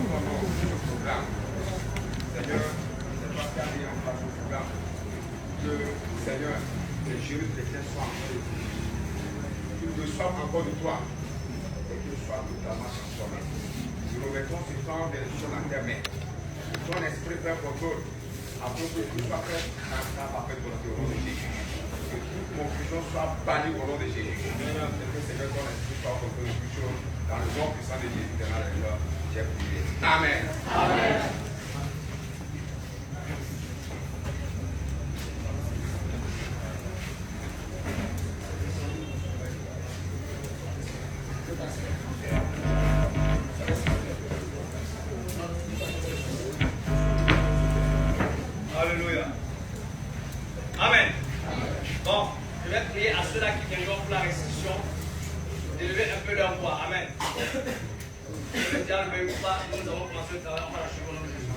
ton nom sur le programme. Seigneur, c'est toi qui as mis en place le programme. Que, Seigneur, les jeunes chrétiens soient encore de toi. Qu'ils reçoivent encore de toi. Et qu'ils soient totalement transformés. Nous remettons ce temps des choses dans tes mains. Ton esprit fait contrôle. Afin que tout soit fait dans ta parfaite volonté au nom de Jésus. Que toute confusion soit bannie au nom de Jésus. Et que Seigneur, ton esprit soit au contrôle de toutes choses. Dans le nom puissant de Jésus, j'ai prié. Amen. Amen. Alléluia. Amen. Bon, je vais prier à ceux-là qui viendront pour la restitution d'élever un peu leur voix. Amen. Le diable ne veut pas, nous avons commencé le travail, on va l'achever au nom de Jésus.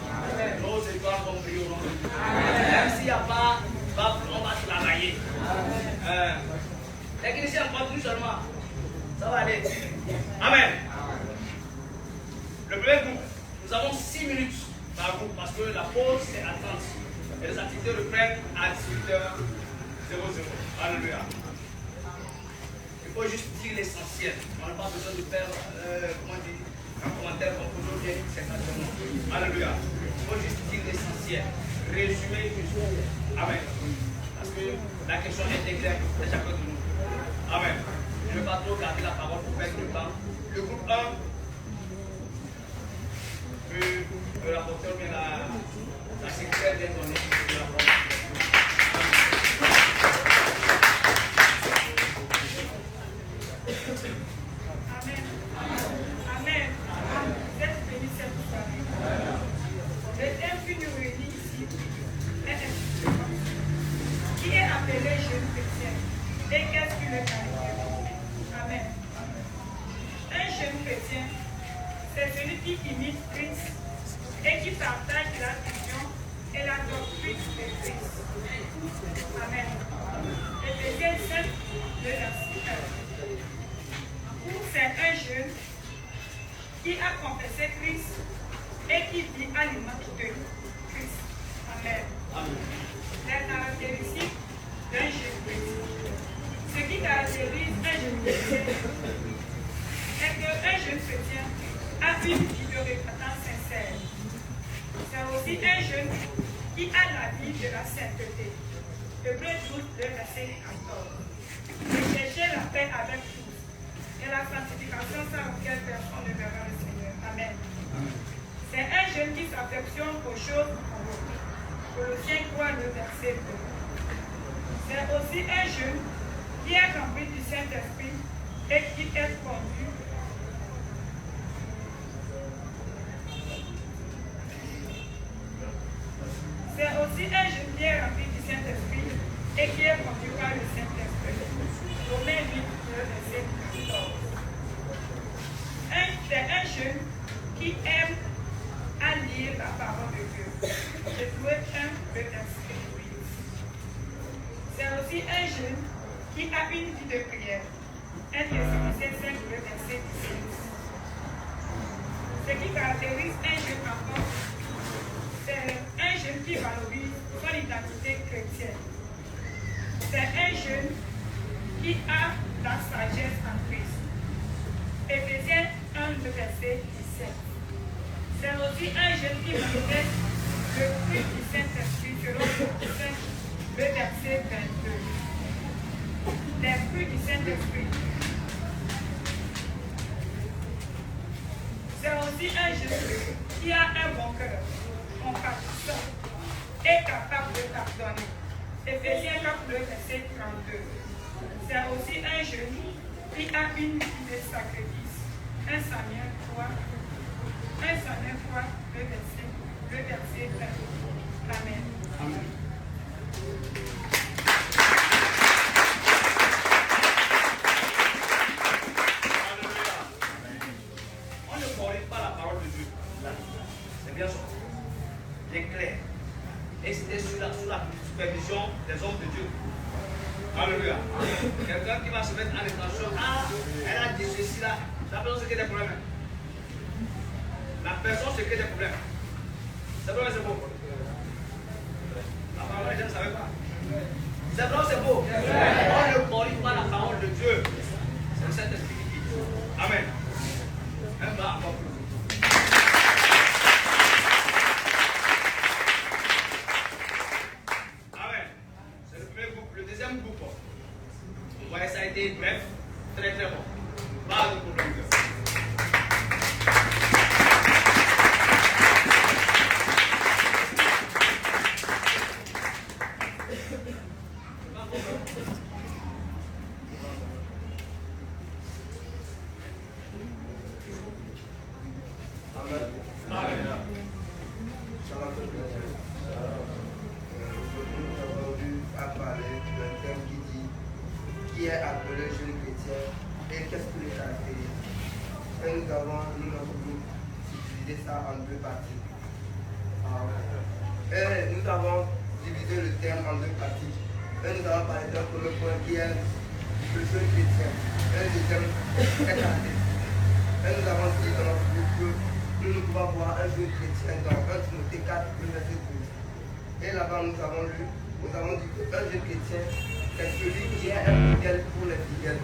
Nos étoiles vont briller au nom de Jésus. Même s'il n'y a pas, on va travailler. Technicien, continue seulement. Ça va aller. Amen. Le premier groupe, nous avons 6 minutes par groupe parce que la pause c'est à 30. Et les activités reprennent à 18h00. Alléluia. Il faut juste dire l'essentiel. On n'a pas besoin de faire un commentaire comme toujours bien dit, c'est naturellement. Alléluia. Il faut juste dire l'essentiel. Résumer toujours. Amen. Parce que la question est claire de chacun de nous. Amen. Je ne vais pas trop garder la parole pour perdre le temps. Le groupe 1, le rapporteur vient la secrétaire vient donner le rapport. Amen. Amen. Vous êtes bénis cette soirée. Le thème que nous réunit ici est un qui est appelé jeune chrétien. Et qu'est-ce qu'il le caractérise? Amen. Un jeune chrétien, c'est celui qui imite Christ et qui partage la vision et la doctrine de Christ. Amen. Éphésiens 5, le verset 1. C'est un jeune qui a confessé Christ et qui vit à l'image de Christ. Amen. Les caractéristiques d'un jeune chrétien. Ce qui caractérise un jeune chrétien est qu'un jeune chrétien a une vie de repentance sincère. C'est aussi un jeune qui a la vie de la sainteté. Hébreux 12, le verset 14. Rechercher la paix avec tous. Et la sanctification sans laquelle personne ne verra le Seigneur. Amen. C'est un jeune qui s'affectionne aux choses en haut. Colossiens 3, le verset 2. C'est aussi un jeune qui est rempli du Saint-Esprit et qui est conduit. C'est aussi un jeune qui est rempli du Saint-Esprit et qui est conduit par le Saint-Esprit. Romains 8, verset 14. C'est un jeune qui aime à lire la parole de Dieu. Hébreux 1, le verset 8. C'est aussi un jeune qui a une vie de prière. 1 Thessaloniciens 5, le verset 17. Ce qui caractérise un jeune enfant, c'est un jeune qui valorise son identité chrétienne. C'est un jeune qui a la sagesse en Christ. Éphésiens 1, le verset 17. C'est aussi un jeune qui manifeste le fruit du Saint-Esprit selon le 5, le verset 22. Les fruits du Saint-Esprit. C'est aussi un jeune qui a un bon cœur, compatissant et capable de pardonner. Éphésiens 4, le verset 32. C'est aussi un jeune qui a une vie de sacrifice. 1 Samuel 3, le verset 1. Amen. Amen. On ne corrige pas la parole de Dieu. C'est bien ça. C'est clair. Et c'était sous la supervision des hommes de Dieu. Alléluia. Quelqu'un qui va se mettre en intention. Ah, elle a dit ceci là. Ça peut dire qu'il y a des problèmes. La personne se crée des problèmes. C'est vrai, c'est beau. Apparemment, les gens ne savaient pas. C'est vrai, c'est beau. On ne corrige pas la parole de Dieu. C'est le Saint-Esprit qui dit. Amen. Un bas encore plus. Amen. C'est le premier groupe. Le deuxième groupe. Vous voyez, ça a été bref. Très très bon. Pas de problème. Qui est appelé jeune chrétien et qu'est-ce que les caractérise. Et nous avons, nous, notre groupe, divisé ça en deux parties. Et nous avons divisé le terme en deux parties. Et nous avons parlé d'un premier point qui est le jeune chrétien. Et le deuxième est caractéristique. Et nous avons dit dans notre groupe que nous ne pouvons voir un jeune chrétien dans 1 Timothée 4, verset 12. Et là-bas, nous avons dit qu'un jeune chrétien, c'est celui qui est un modèle pour les fidèles.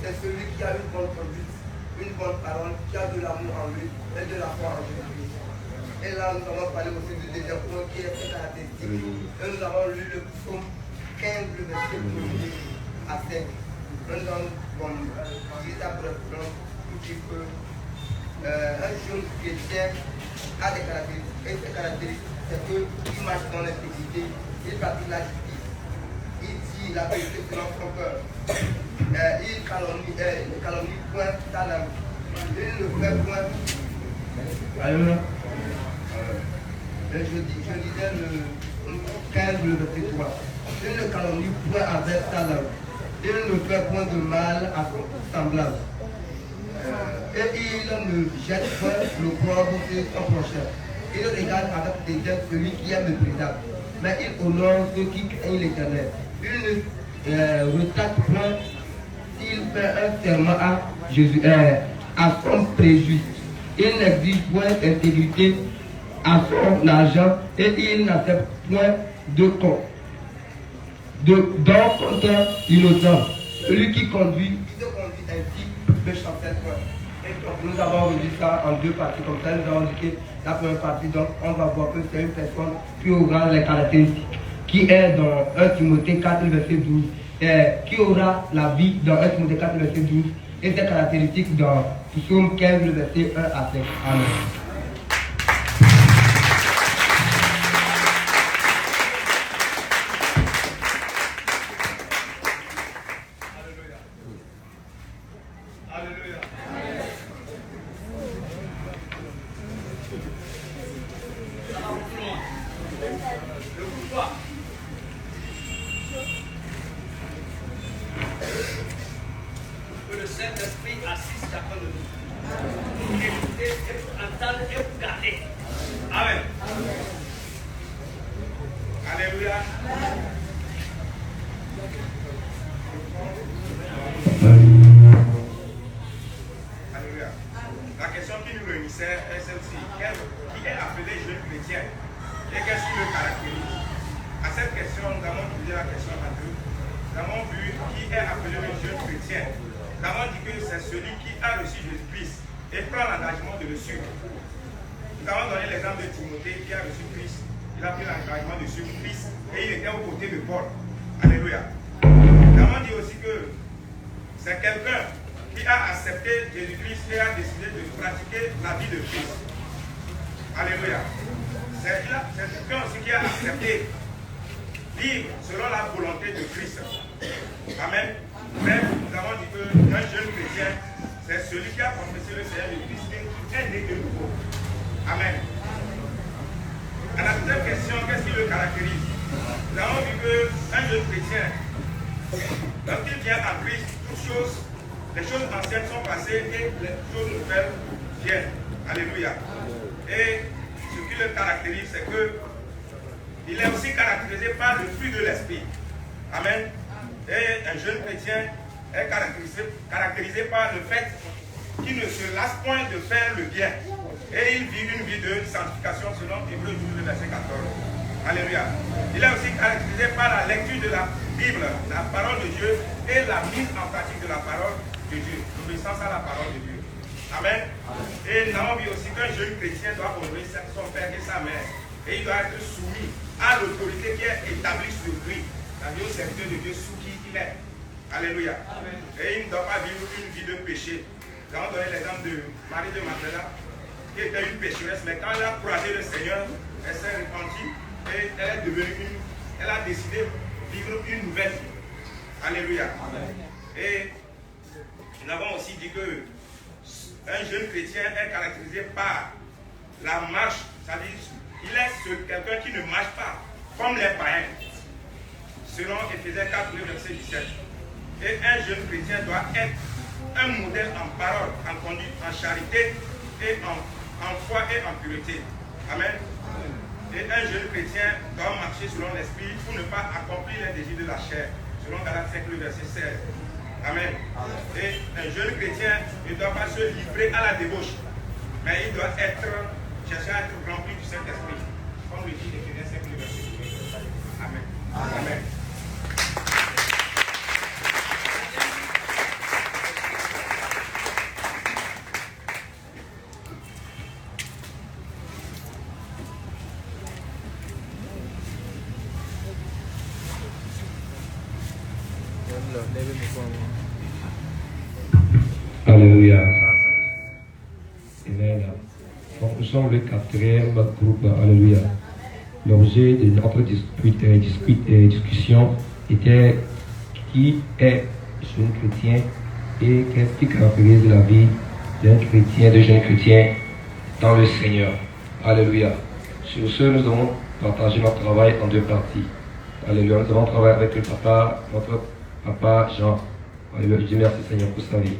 C'est celui qui a une bonne conduite, une bonne parole, qui a de l'amour en lui et de la foi en Jésus. Et là, nous avons parlé aussi du deuxième point qui est très caractéristique. Et nous avons lu le psaume 15, le verset 1 à 5. Nous avons dit ça brièvement tout petit peu. Un jeune chrétien a des caractéristiques. Et ces caractéristiques, c'est qu'il marche dans l'intégrité, il pratique la justice. Il dit la vérité selon son cœur. Il calomnie point sa langue. Il ne fait point. Alléluia. Je disais le 15, le verset 3. Il ne calomnie point avec sa langue. Il ne fait point de mal à son semblable. Et il ne jette point l'opprobre sur son prochain. Il regarde avec dédain celui qui est méprisable. Mais il honore ceux qui craignent l'Éternel. Il ne retraite point s'il fait un serment à Jésus, à son préjudice. Il n'exige point d'intégrité à son argent et il n'accepte point de compte. Donc, contre innocent, celui qui conduit ainsi ne chancelle point. Et donc, nous avons revu ça en deux parties, comme ça nous avons dit que la première partie, donc on va voir que c'est une personne qui aura les caractéristiques, qui est dans 1 Timothée 4, verset 12, qui aura la vie dans 1 Timothée 4, verset 12, et ses caractéristiques dans Psaume 15, verset 1 à 5. Amen. Et il vit une vie de sanctification selon Hébreux 12, verset 14. Alléluia. Il est aussi caractérisé par la lecture de la Bible, la parole de Dieu, et la mise en pratique de la parole de Dieu. L'obéissance à la parole de Dieu. Amen. Et nous avons vu aussi qu'un jeune chrétien doit honorer son père et sa mère. Et il doit être soumis à l'autorité qui est établie sur lui. C'est-à-dire au serviteur de Dieu sous qui il est. Alléluia. Amen. Et il ne doit pas vivre une vie de péché. Quand on donnait l'exemple de Marie de Magdala, qui était une pécheresse, mais quand elle a croisé le Seigneur, elle s'est repentie et elle est devenue elle a décidé de vivre une nouvelle vie. Alléluia. Amen. Et nous avons aussi dit que un jeune chrétien est caractérisé par la marche, c'est-à-dire il est quelqu'un qui ne marche pas comme les païens, selon Éphésiens 4, verset 17. Et un jeune chrétien doit être un modèle en parole, en conduite, en charité et en foi et en pureté. Amen. Et un jeune chrétien doit marcher selon l'esprit pour ne pas accomplir les désirs de la chair, selon Galates 5, verset 16. Amen. Et un jeune chrétien ne doit pas se livrer à la débauche, mais il doit chercher à être rempli du Saint-Esprit, comme le dit Éphésiens 5, verset 12. Amen. Amen. Alléluia. Amen. Donc, nous sommes le quatrième groupe. Alléluia. L'objet de notre discussion était qui est jeune chrétien et qu'est-ce qui caractérise la vie d'un chrétien, de jeune chrétien dans le Seigneur. Alléluia. Sur ce, nous avons partagé notre travail en deux parties. Alléluia. Nous avons travaillé avec notre papa Jean. Alléluia. Je dis merci Seigneur pour sa vie.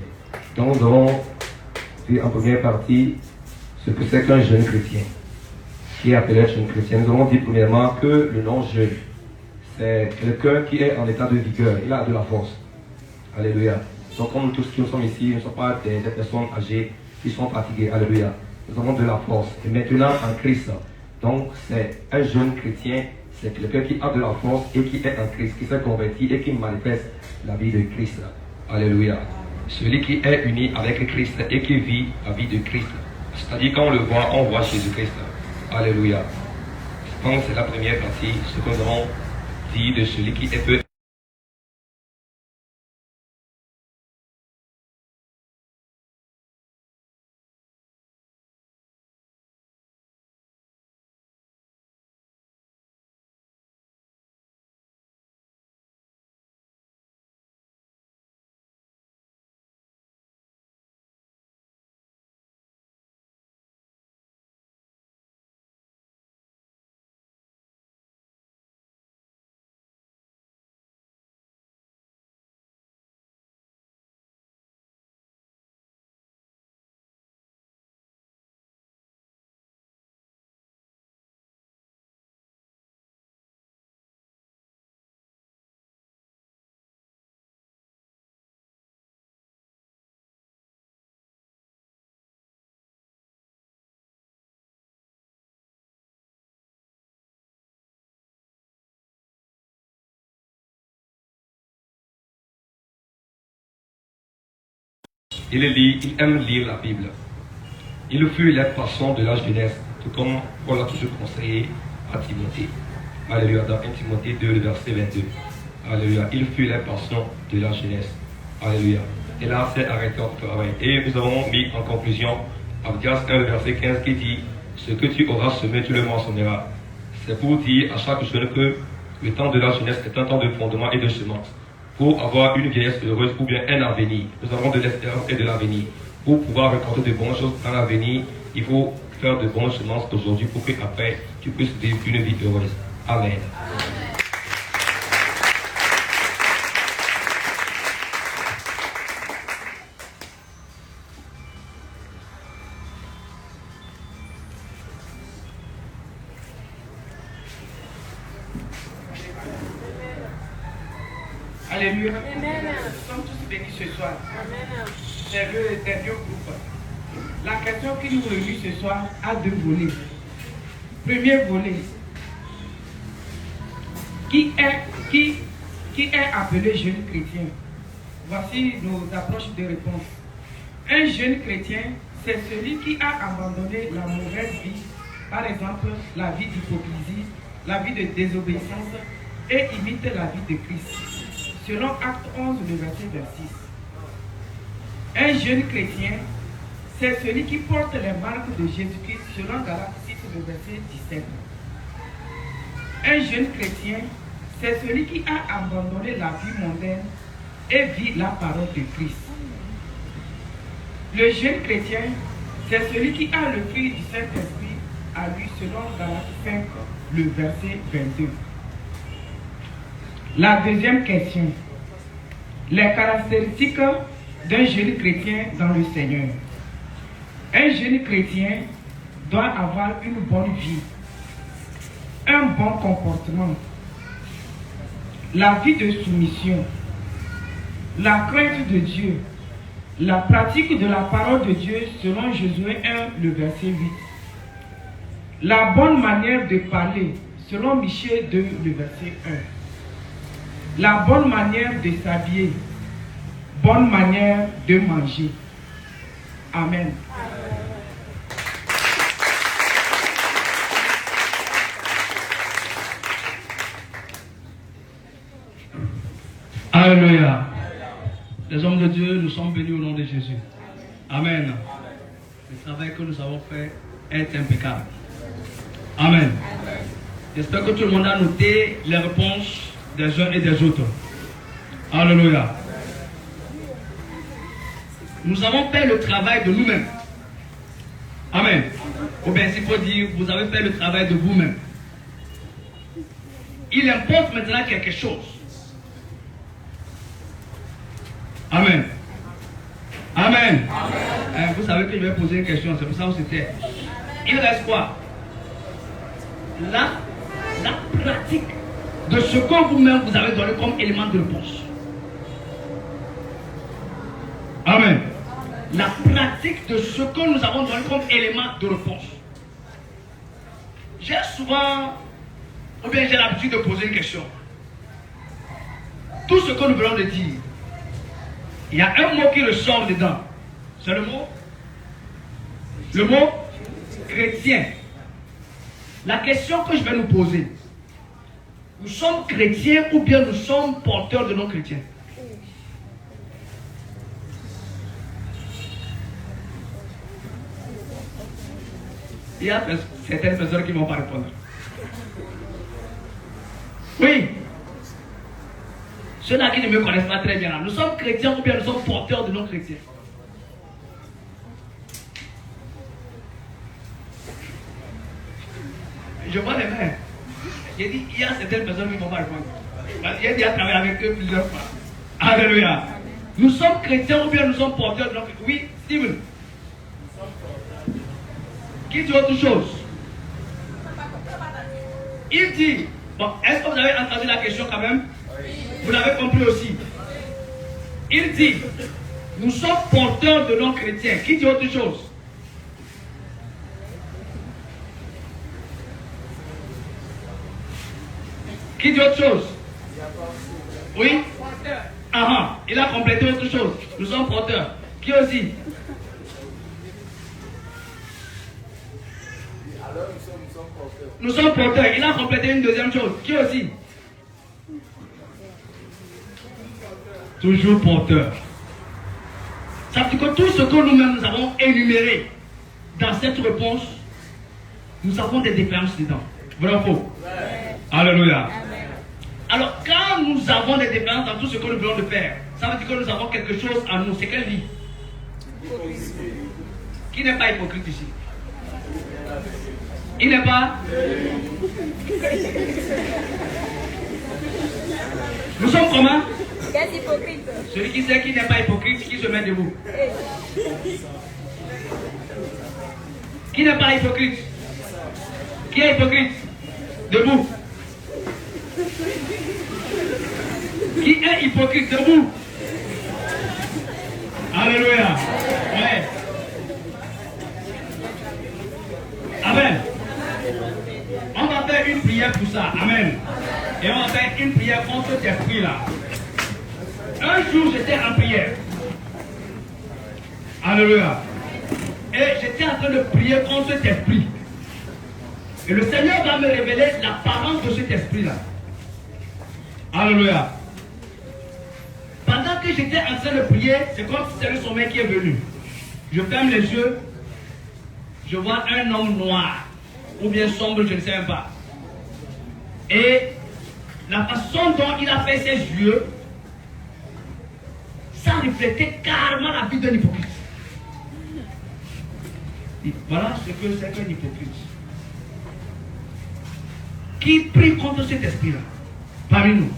Donc nous avons vu en première partie ce que c'est qu'un jeune chrétien. Qui est appelé jeune chrétien. Nous avons dit premièrement que le nom jeune, c'est quelqu'un qui est en état de vigueur. Il a de la force. Alléluia. Donc comme nous tous qui sommes ici, nous ne sommes pas des personnes âgées qui sont fatiguées. Alléluia. Nous avons de la force. Et maintenant en Christ. Donc c'est un jeune chrétien. C'est quelqu'un qui a de la force et qui est en Christ, qui s'est converti et qui manifeste la vie de Christ. Alléluia. Celui qui est uni avec Christ et qui vit la vie de Christ. C'est-à-dire quand on le voit, on voit Jésus-Christ. Alléluia. Donc c'est la première partie, ce que nous avons dit de celui qui est peu. Il aime lire la Bible. Il fut les passions de la jeunesse, tout comme Paul a toujours conseillé à Timothée. Alléluia, dans 1 Timothée 2, le verset 22. Alléluia, il fut les passions de la jeunesse. Alléluia. Et là, c'est arrêté au travail. Et nous avons mis en conclusion Abdias 1, le verset 15 qui dit: ce que tu auras semé, tu le moissonneras. C'est pour dire à chaque jeune que le temps de la jeunesse est un temps de fondement et de semence. Pour avoir une vieillesse heureuse ou bien un avenir, nous avons de l'espérance et de l'avenir. Pour pouvoir récolter de bonnes choses dans l'avenir, il faut faire de bonnes semences aujourd'hui pour qu'après tu puisses vivre une vie heureuse. Amen. Alléluia. Amen. Nous sommes tous bénis ce soir. Amen. C'est le dernier groupe. La question qui nous réunit ce soir a deux volets. Premier volet, qui est appelé jeune chrétien? Voici nos approches de réponse. Un jeune chrétien, c'est celui qui a abandonné la mauvaise vie, par exemple la vie d'hypocrisie, la vie de désobéissance, et imite la vie de Christ. Selon Acte 11, le verset 26. Un jeune chrétien, c'est celui qui porte les marques de Jésus-Christ, selon Galates 6, le verset 17. Un jeune chrétien, c'est celui qui a abandonné la vie mondaine et vit la parole de Christ. Le jeune chrétien, c'est celui qui a le fruit du Saint-Esprit à lui, selon Galates 5, le verset 22. La deuxième question. Les caractéristiques d'un jeune chrétien dans le Seigneur. Un jeune chrétien doit avoir une bonne vie, un bon comportement, la vie de soumission, la crainte de Dieu, la pratique de la parole de Dieu selon Josué 1, le verset 8, la bonne manière de parler selon Michée 2, le verset 1, la bonne manière de s'habiller, bonne manière de manger. Amen. Alléluia. Les hommes de Dieu, nous sommes bénis au nom de Jésus. Amen. Le travail que nous avons fait est impeccable. Amen. J'espère que tout le monde a noté les réponses des uns et des autres. Alléluia. Nous avons fait le travail de nous-mêmes. Amen. Ou bien s'il faut dire, vous avez fait le travail de vous-même. Il importe maintenant quelque chose. Amen. Amen. Amen. Vous savez que je vais poser une question, c'est pour ça que c'était. Il reste quoi? La pratique de ce que vous-même vous avez donné comme élément de réponse. Amen. La pratique de ce que nous avons donné comme élément de réponse. J'ai souvent, ou bien j'ai l'habitude de poser une question. Tout ce que nous venons de dire, il y a un mot qui ressort dedans. C'est le mot? Le mot chrétien. La question que je vais nous poser, nous sommes chrétiens ou bien nous sommes porteurs de non-chrétiens? Il y a certaines personnes qui ne vont pas répondre. Oui. Ceux-là qui ne me connaissent pas très bien, là. Nous sommes chrétiens ou bien nous sommes porteurs de non-chrétiens? Je vois les mains. J'ai dit, il y a certaines personnes qui ne vont pas répondre. J'ai déjà travaillé avec eux plusieurs fois. Alléluia. Nous sommes chrétiens ou bien nous sommes porteurs de non-chrétiens? Oui, Steven. Qui dit autre chose? Il dit, bon, est-ce que vous avez entendu la question quand même? Vous l'avez compris aussi. Il dit, nous sommes porteurs de non-chrétiens. Qui dit autre chose? Qui dit autre chose? Oui? Ah, il a complété autre chose. Nous sommes porteurs. Qui aussi? Nous sommes porteurs. Il a complété une deuxième chose. Qui aussi? Toujours porteur. Ça veut dire que tout ce que nous-mêmes nous avons énuméré dans cette réponse, nous avons des différences dedans. Vrai ou faux? Alléluia. Amen. Alors, quand nous avons des différences dans tout ce que nous voulons de faire, ça veut dire que nous avons quelque chose en nous. C'est quelle vie? Qui n'est pas hypocrite ici? Il n'est pas? Nous sommes comment? Hypocrite. Celui qui sait qu'il n'est pas hypocrite, qui se met debout. Qui n'est pas hypocrite? Qui est hypocrite? Debout. Qui est hypocrite? Debout. Alléluia. Ouais. faire une prière pour ça. Amen. Et on va faire une prière contre cet esprit-là. Un jour, j'étais en prière. Alléluia. Et j'étais en train de prier contre cet esprit. Et le Seigneur va me révéler l'apparence de cet esprit-là. Alléluia. Pendant que j'étais en train de prier, c'est comme si c'était le sommeil qui est venu. Je ferme les yeux. Je vois un homme noir. Ou bien sombre, je ne sais même pas. Et la façon dont il a fait ses yeux, ça reflétait carrément la vie d'un hypocrite. Et voilà ce que c'est qu'un hypocrite. Qui prie contre cet esprit-là, parmi nous.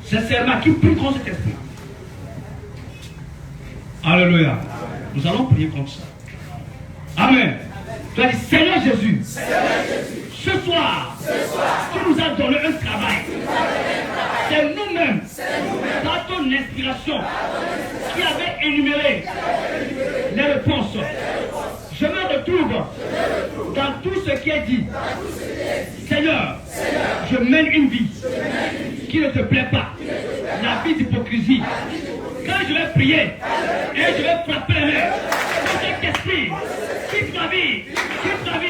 Sincèrement, qui prie contre cet esprit. Alléluia. Nous allons prier contre ça. Amen. Tu as dit, Seigneur Jésus, ce soir, tu nous as donné un travail. C'est nous-mêmes, par ton inspiration, qui avait énuméré les réponses. Je me retrouve dans tout ce qui est dit. Seigneur, je mène une vie qui ne te plaît pas. La vie d'hypocrisie. Quand je vais prier et je vais frapper les mains, cet esprit, quitte ma vie, quitte ma vie.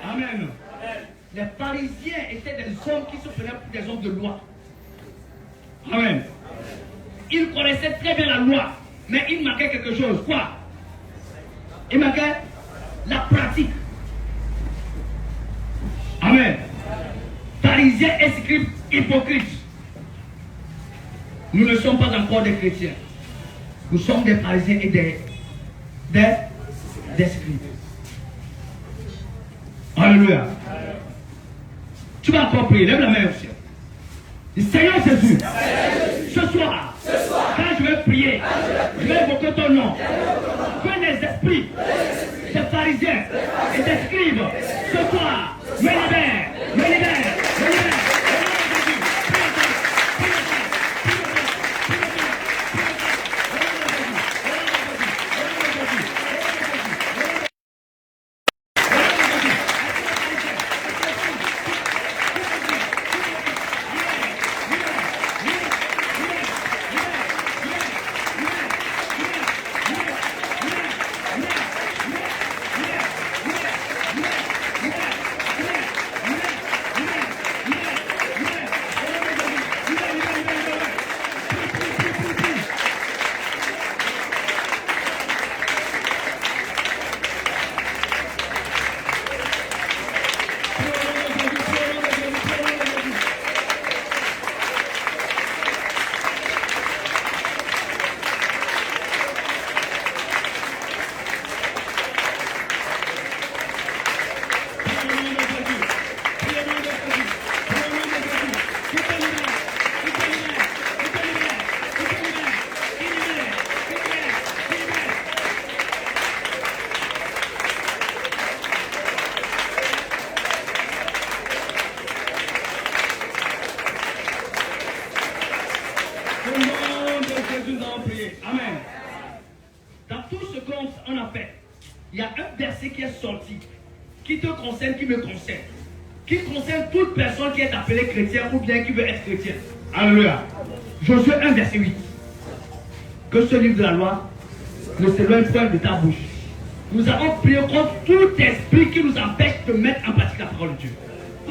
Amen. Les pharisiens étaient des hommes qui se prenaient pour des hommes de loi. Amen. Ils connaissaient très bien la loi, mais il manquait quelque chose. Quoi? Il manquait la pratique. Amen. Pharisiens et scribes hypocrites. Nous ne sommes pas encore des chrétiens. Nous sommes des pharisiens et des scribes. Alléluia. Tu vas encore prier. Lève la main au ciel. Dis, Seigneur Jésus, ce soir, quand je vais prier, je vais évoquer ton nom. Que les esprits des pharisiens et des scribes, ce soir, me libèrent, me libèrent, me libèrent. il y a un verset qui est sorti, qui te concerne, qui me concerne, qui concerne toute personne qui est appelée chrétien ou bien qui veut être chrétien. Alléluia. Josué 1, verset 8. Que ce livre de la loi ne s'éloigne point de ta bouche. Nous avons prié contre tout esprit qui nous empêche de mettre en pratique la parole de Dieu.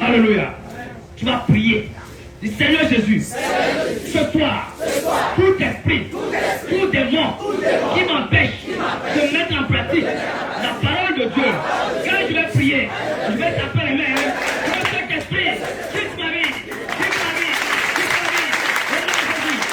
Alléluia. Tu vas prier. Dis Seigneur Jésus, ce soir, tout esprit, tout démon qui m'empêche de mettre en pratique la parole de Dieu, quand je vais prier, je vais taper les mains. Que cet esprit quitte ma vie, quitte ma vie, quitte ma vie. Au nom de Jésus,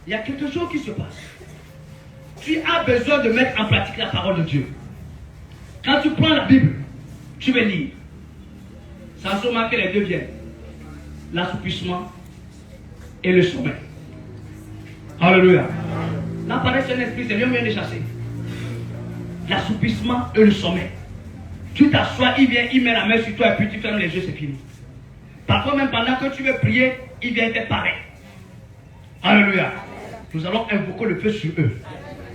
il y a quelque chose qui se passe. Tu as besoin de mettre en pratique la parole de Dieu. Quand tu prends la Bible, tu veux lire. Sans se marquer les deux viennent. L'assoupissement et le sommeil. Alléluia. Là, paraît un esprit, c'est lui vient de chasser. L'assoupissement et le sommeil. Tu t'assois, il vient, il met la main sur toi et puis tu fermes les yeux, c'est fini. Parfois même pendant que tu veux prier, il vient te parler. Alléluia. Nous allons invoquer le feu sur eux.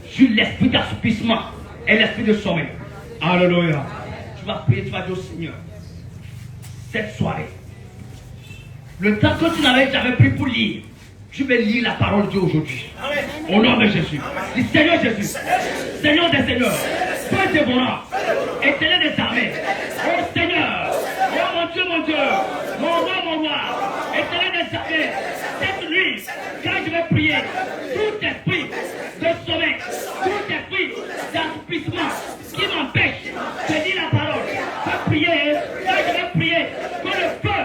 Sur l'esprit d'assoupissement et l'esprit de sommeil. Alléluia. Tu vas prier, tu vas dire au Seigneur, cette soirée, le temps que tu n'avais jamais pris pour lire, tu vais lire la parole de Dieu aujourd'hui. Au nom de Jésus. Dis Seigneur Jésus, Seigneur des seigneurs, Père dévorant, éternel des armées, oh Seigneur, oh mon Dieu, mon roi, éternel des armées, cette nuit, quand je vais prier, tout esprit de sommeil, tout esprit d'assoupissement qui m'empêche de lire la parole, de prier, quand je vais prier, que le feu,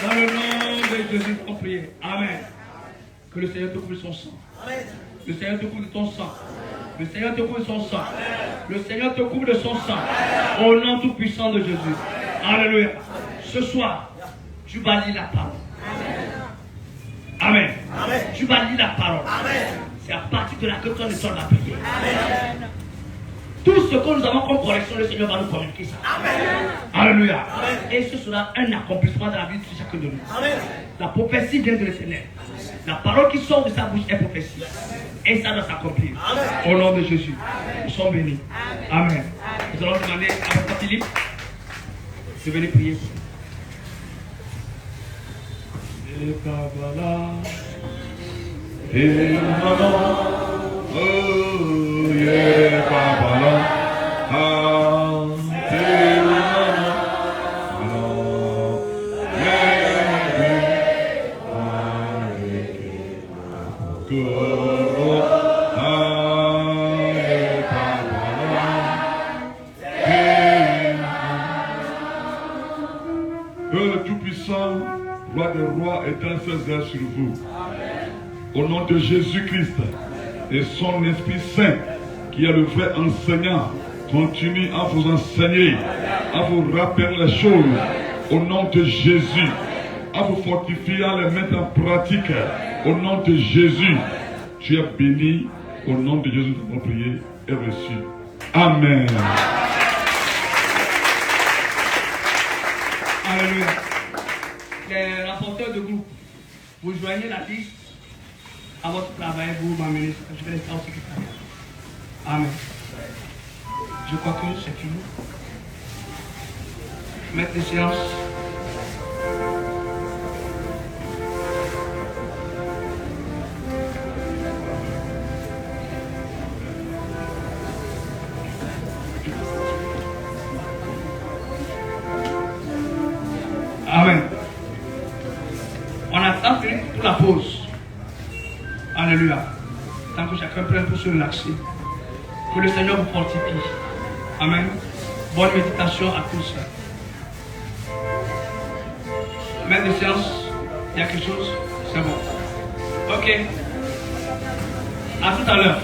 Dans le nom de Jésus, on prie. Amen. Que le Seigneur te couvre de son sang. Le Seigneur te couvre de ton sang. Le Seigneur te couvre de son sang. Le Seigneur te couvre de son sang. Au nom tout puissant de Jésus. Alléluia. Ce soir, tu vas lire la parole. Amen. Amen. Tu vas lire la parole. C'est à partir de là que ton étoile va prier. Amen. Tout ce que nous avons comme correction, le Seigneur va nous communiquer ça. Amen. Alléluia. Amen. Et ce sera un accomplissement dans la vie de chacun de nous. Amen. La prophétie vient de l'Éternel. La parole qui sort de sa bouche est prophétie. Et ça doit s'accomplir. Au nom de Jésus. Amen. Nous sommes bénis. Amen. Amen. Nous allons demander à votre Philippe de venir prier. Et Kabbalah. Et oh, yeah, Kabbalah. Que le Tout-Puissant, roi des rois, étende ses ailes sur vous. Au nom de Jésus-Christ et son Esprit Saint, qui est le vrai enseignant, continue à vous enseigner, à vous rappeler les choses. Au nom de Jésus, à vous fortifier, à les mettre en pratique. Au nom de Jésus, tu es béni. Au nom de Jésus, nous avons prié et reçu. Amen. Alléluia. Les rapporteurs de groupe, vous joignez la liste à votre travail, vous m'amenez. Je vais laisser au secrétariat. Amen. Je crois que c'est fini. Maître de séance. Amen. On attend pour la pause. Alléluia. Tant que chacun prenne pour se relaxer. Que le Seigneur vous fortifie. Amen. Bonne méditation à tous. Maître de séance, il y a quelque chose? C'est bon. Ok. À tout à l'heure.